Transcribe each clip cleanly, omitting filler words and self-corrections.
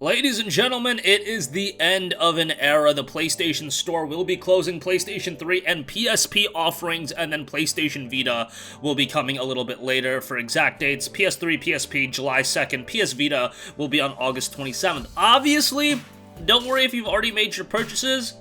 Ladies and gentlemen, it is the end of an era. The PlayStation Store will be closing. PlayStation 3 and PSP offerings, and then PlayStation Vita will be coming a little bit later. For exact dates, PS3, PSP, July 2nd. PS Vita will be on August 27th. Obviously, don't worry if you've already made your purchases.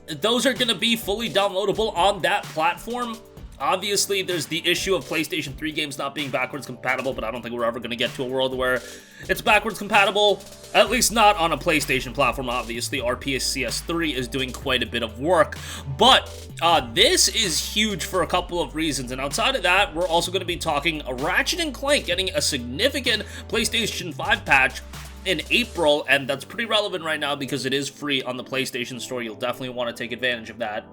Those are going to be fully downloadable on that platform. Obviously, there's the issue of PlayStation 3 games not being backwards compatible, but I don't think we're ever going to get to a world where it's backwards compatible, at least not on a PlayStation platform. Obviously, our PS3 is doing quite a bit of work, but this is huge for a couple of reasons, and outside of that, we're also going to be talking Ratchet & Clank getting a significant PlayStation 5 patch in April, and that's pretty relevant right now because it is free on the PlayStation Store. You'll definitely want to take advantage of that.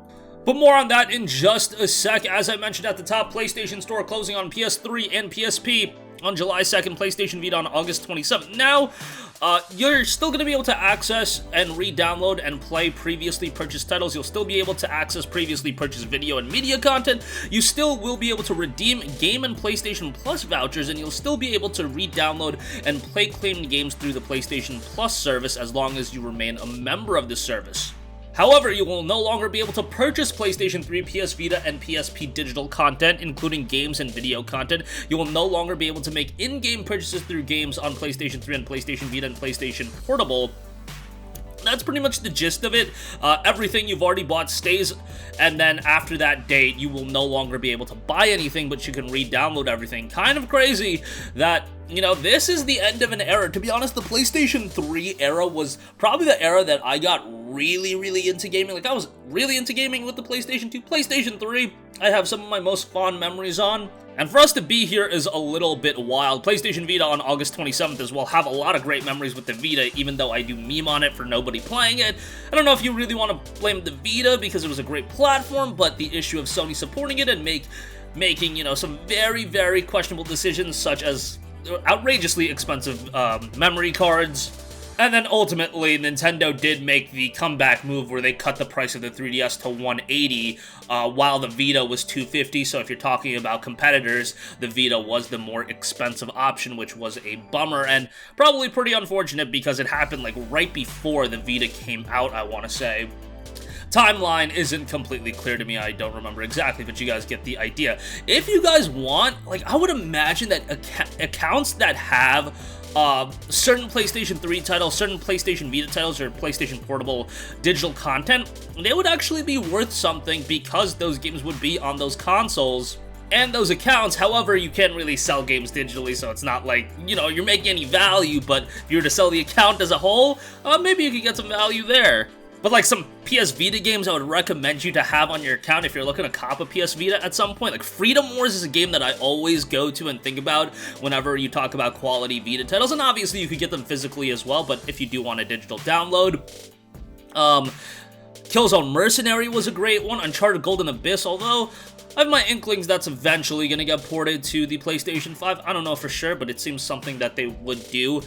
But more on that in just a sec. As I mentioned at the top, PlayStation Store closing on PS3 and PSP on July 2nd, PlayStation Vita on August 27th. Now, you're still going to be able to access and re-download and play previously purchased titles. You'll still be able to access previously purchased video and media content. You still will be able to redeem Game and PlayStation Plus vouchers, and you'll still be able to re-download and play claimed games through the PlayStation Plus service as long as you remain a member of the service. However, you will no longer be able to purchase PlayStation 3, PS Vita, and PSP digital content, including games and video content. You will no longer be able to make in-game purchases through games on PlayStation 3 and PlayStation Vita and PlayStation Portable. That's pretty much the gist of it. Everything you've already bought stays, and then after that date, you will no longer be able to buy anything, but you can re-download everything. Kind of crazy that, you know, this is the end of an era. To be honest, the PlayStation 3 era was probably the era that I got really into gaming. Like, I was really into gaming with the PlayStation 2. PlayStation 3, I have some of my most fond memories on. And for us to be here is a little bit wild. PlayStation Vita on August 27th as well. Have a lot of great memories with the Vita, even though I do meme on it for nobody playing it. I don't know if you really want to blame the Vita because it was a great platform, but the issue of Sony supporting it and making, you know, some very questionable decisions, such as outrageously expensive memory cards. And then ultimately, Nintendo did make the comeback move where they cut the price of the 3DS to $180, while the Vita was $250. So if you're talking about competitors, the Vita was the more expensive option, which was a bummer and probably pretty unfortunate because it happened like right before the Vita came out, I want to say. Timeline isn't completely clear to me. I don't remember exactly, but you guys get the idea. If you guys want, like, I would imagine that accounts that have certain PlayStation 3 titles, certain PlayStation Vita titles, or PlayStation Portable digital content, they would actually be worth something because those games would be on those consoles and those accounts. However, you can't really sell games digitally, so it's not like, you know, you're making any value, but if you were to sell the account as a whole, maybe you could get some value there. But like some PS Vita games I would recommend you to have on your account if you're looking to cop a PS Vita at some point. Like Freedom Wars is a game that I always go to and think about whenever you talk about quality Vita titles. And obviously you could get them physically as well, but if you do want a digital download. Killzone Mercenary was a great one. Uncharted Golden Abyss, although I have my inklings that's eventually going to get ported to the PlayStation 5. I don't know for sure, but it seems something that they would do.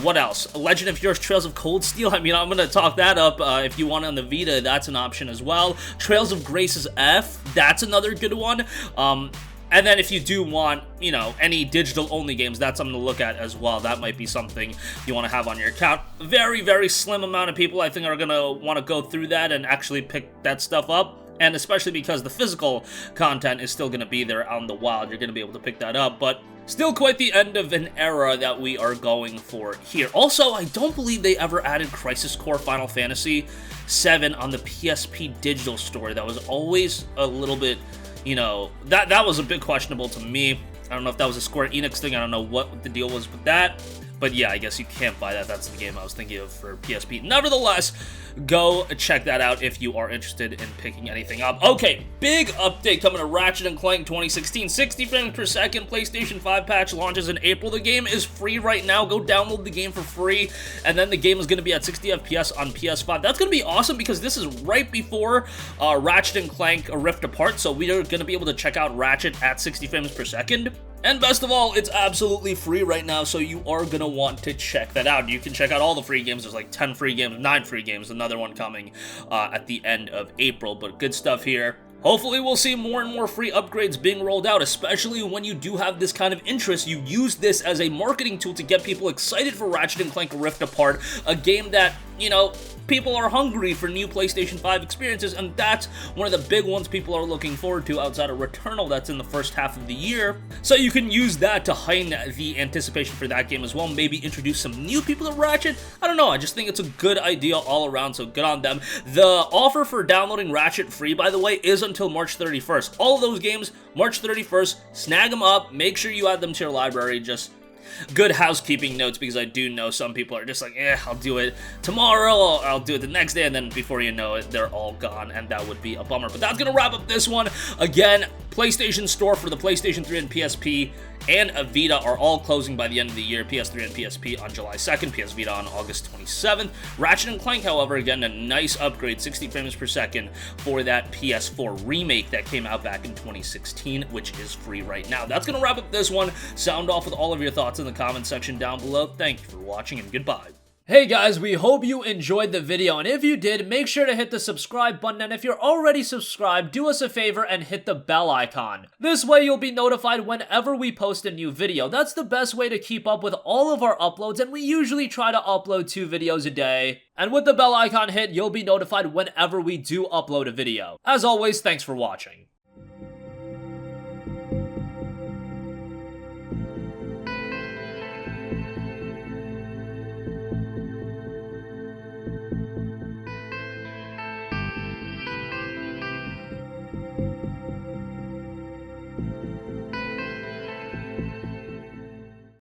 What else? Legend of Heroes Trails of Cold Steel. I mean, I'm going to talk that up. If you want it on the Vita, that's an option as well. Trails of Graces F, that's another good one. And then if you do want, you know, any digital-only games, that's something to look at as well. That might be something you want to have on your account. Very slim amount of people, I think, are going to want to go through that and actually pick that stuff up. And especially because the physical content is still going to be there out in the wild. You're going to be able to pick that up, but still quite the end of an era that we are going for here. Also, I don't believe they ever added Crisis Core Final Fantasy VII on the PSP digital store. That was always a little bit, you know, that was a bit questionable to me. I don't know if that was a Square Enix thing. I don't know what the deal was with that. But yeah, I guess you can't buy that. That's the game I was thinking of for PSP. Nevertheless, go check that out if you are interested in picking anything up. Okay, big update coming to Ratchet & Clank 2016. 60 frames per second PlayStation 5 patch launches in April. The game is free right now. Go download the game for free. And then the game is going to be at 60 FPS on PS5. That's going to be awesome because this is right before Ratchet & Clank Rift Apart. So we are going to be able to check out Ratchet at 60 frames per second. And best of all, it's absolutely free right now, so you are going to want to check that out. You can check out all the free games. There's like 10 free games, 9 free games, another one coming at the end of April, but good stuff here. Hopefully we'll see more and more free upgrades being rolled out, especially when you do have this kind of interest. You use this as a marketing tool to get people excited for Ratchet & Clank Rift Apart, a game that, you know, people are hungry for new PlayStation 5 experiences, and that's one of the big ones people are looking forward to outside of Returnal that's in the first half of the year. So you can use that to heighten the anticipation for that game as well, maybe introduce some new people to Ratchet. I don't know, I just think it's a good idea all around, so good on them. The offer for downloading Ratchet free, by the way, is until March 31st. All of those games, March 31st, snag them up, make sure you add them to your library, just good housekeeping notes, because I do know some people are just like, I'll do it tomorrow, I'll do it the next day, and then before you know it, they're all gone, and that would be a bummer. But that's gonna wrap up this one. Again, PlayStation Store for the PlayStation 3 and PSP and Vita are all closing by the end of the year. PS3 and PSP on July 2nd, PS Vita on August 27th. Ratchet & Clank, however, again, a nice upgrade, 60 frames per second for that PS4 remake that came out back in 2016, which is free right now. That's going to wrap up this one. Sound off with all of your thoughts in the comment section down below. Thank you for watching, and goodbye. Hey guys, we hope you enjoyed the video, and if you did, make sure to hit the subscribe button, and if you're already subscribed, do us a favor and hit the bell icon. This way you'll be notified whenever we post a new video. That's the best way to keep up with all of our uploads, and we usually try to upload 2 videos a day. And with the bell icon hit, you'll be notified whenever we do upload a video. As always, thanks for watching.